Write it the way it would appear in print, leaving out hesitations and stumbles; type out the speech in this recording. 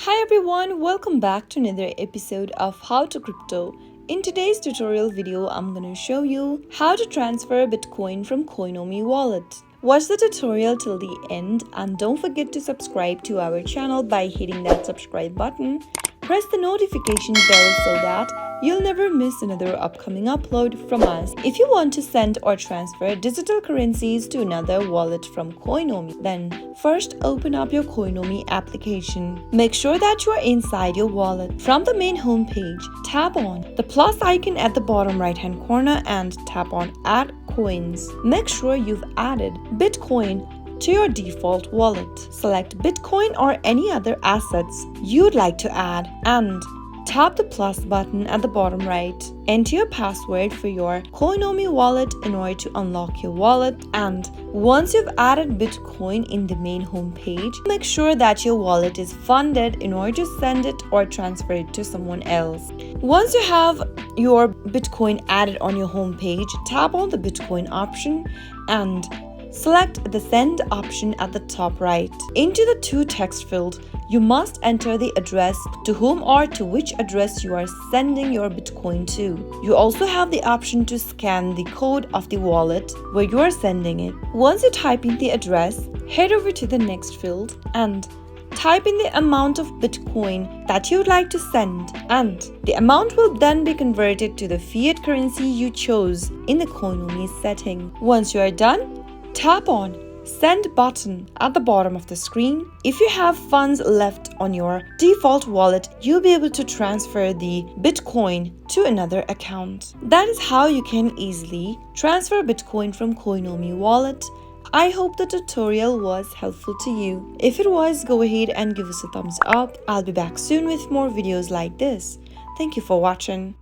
Hi everyone, welcome back to another episode of How to Crypto. In today's tutorial video, I'm going to show you how to transfer Bitcoin from Coinomi wallet. Watch the tutorial till the end and don't forget to subscribe to our channel by hitting that subscribe button. Press the notification bell so that you'll never miss another upcoming upload from us. If you want to send or transfer digital currencies to another wallet from Coinomi, then first open up your Coinomi application. Make sure that you are inside your wallet. From the main home page, tap on the plus icon at the bottom right hand corner and tap on Add Coins. Make sure you've added Bitcoin to your default wallet. Select Bitcoin or any other assets you'd like to add and tap the plus button at the bottom right. Enter your password for your Coinomi wallet in order to unlock your wallet, and once you've added Bitcoin in the main home page, make sure that your wallet is funded in order to send it or transfer it to someone else. Once you have your Bitcoin added on your home page, tap on the Bitcoin option and select the send option at the top right. Into the to text field, you must enter the address to whom or to which address you are sending your Bitcoin to. You also have the option to scan the code of the wallet where you are sending it. Once you type in the address, head over to the next field and type in the amount of Bitcoin that you would like to send, and the amount will then be converted to the fiat currency you chose in the Coinomi setting. Once you are done, tap on Send button at the bottom of the screen. If you have funds left on your default wallet, you'll be able to transfer the Bitcoin to another account. That is how you can easily transfer Bitcoin from Coinomi wallet. I hope the tutorial was helpful to you. If it was, go ahead and give us a thumbs up. I'll be back soon with more videos like this. Thank you for watching.